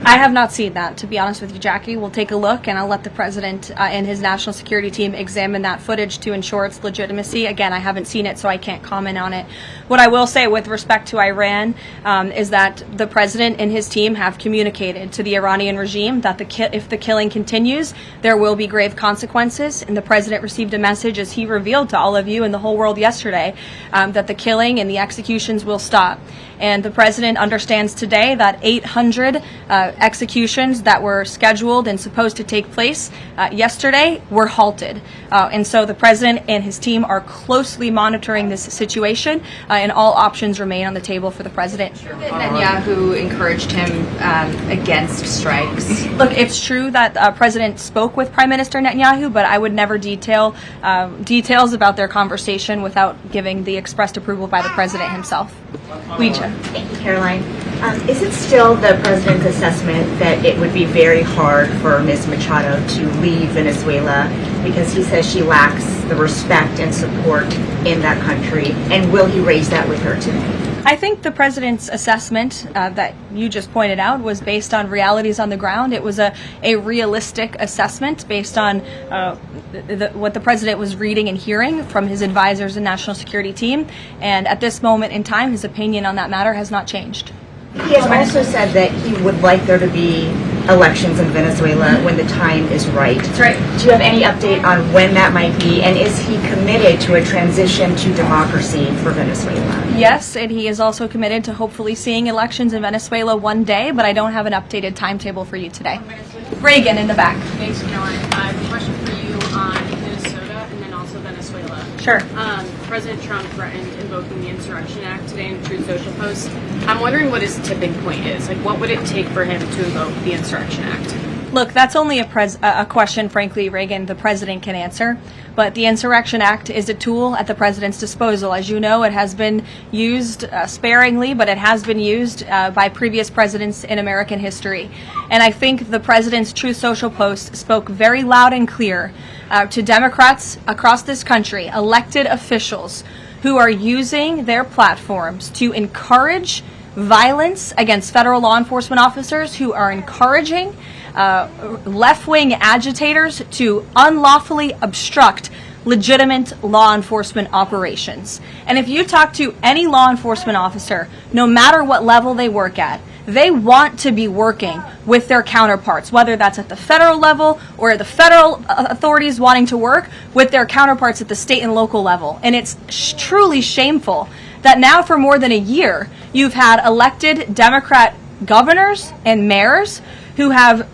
I have not seen that, to be honest with you, Jackie. We'll take a look, and I'll let the president and his national security team examine that footage to ensure its legitimacy. Again, I haven't seen it, so I can't comment on it. What I will say with respect to Iran is that the president and his team have communicated to the Iranian regime that if the killing continues, there will be grave consequences. And the president received a message, as he revealed to all of you and the whole world yesterday, that the killing and the executions will stop. And the president understands today that 800 executions that were scheduled and supposed to take place yesterday were halted. And so the president and his team are closely monitoring this situation, and all options remain on the table for the president. Netanyahu encouraged him against strikes. Look, it's true that the president spoke with Prime Minister Netanyahu, but I would never detail details about their conversation without giving the expressed approval by the president himself. Thank you, Karoline. Is it still the president's assessment that it would be very hard for Ms. Machado to leave Venezuela because he says she lacks the respect and support in that country? And will he raise that with her today? I think the president's assessment that you just pointed out was based on realities on the ground. It was a realistic assessment based on what the president was reading and hearing from his advisors and national security team. And at this moment in time, his opinion on that matter has not changed. He has also said that he would like there to be elections in Venezuela when the time is right. That's right. Do you have any update on when that might be? And is he committed to a transition to democracy for Venezuela? Yes, and he is also committed to hopefully seeing elections in Venezuela one day, but I don't have an updated timetable for you today. Reagan in the back. Thanks, Caroline. I have a question for you on Minnesota and then also Venezuela. Sure. President Trump threatened invoking the Insurrection Act today in a Truth Social post. I'm wondering what his tipping point is. Like, what would it take for him to invoke the Insurrection Act? Look, that's only a question, frankly, Reagan, the president can answer. But the Insurrection Act is a tool at the president's disposal. As you know, it has been used sparingly, but it has been used by previous presidents in American history. And I think the president's Truth Social post spoke very loud and clear to Democrats across this country, elected officials who are using their platforms to encourage violence against federal law enforcement officers, who are encouraging left-wing agitators to unlawfully obstruct legitimate law enforcement operations. And if you talk to any law enforcement officer, no matter what level they work at, they want to be working with their counterparts, whether that's at the federal level or the federal authorities wanting to work with their counterparts at the state and local level. And it's truly shameful that now for more than a year, you've had elected Democrat governors and mayors who have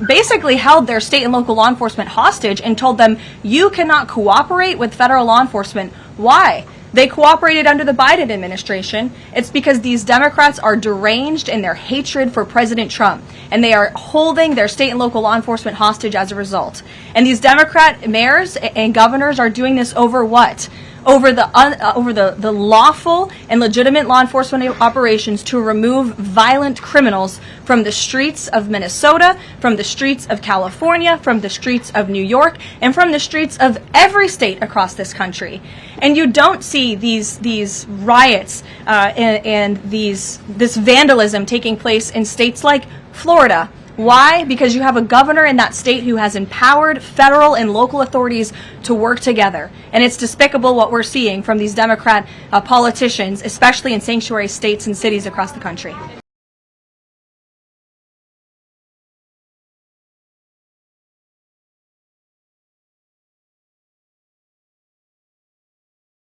basically held their state and local law enforcement hostage and told them, you cannot cooperate with federal law enforcement. Why? They cooperated under the Biden administration. It's because these Democrats are deranged in their hatred for President Trump, and they are holding their state and local law enforcement hostage as a result. And these Democrat mayors and governors are doing this over what? Over the lawful and legitimate law enforcement operations to remove violent criminals from the streets of Minnesota, from the streets of California, from the streets of New York, and from the streets of every state across this country. And you don't see these riots and this vandalism taking place in states like Florida. Why? Because you have a governor in that state who has empowered federal and local authorities to work together. And it's despicable what we're seeing from these Democrat politicians, especially in sanctuary states and cities across the country.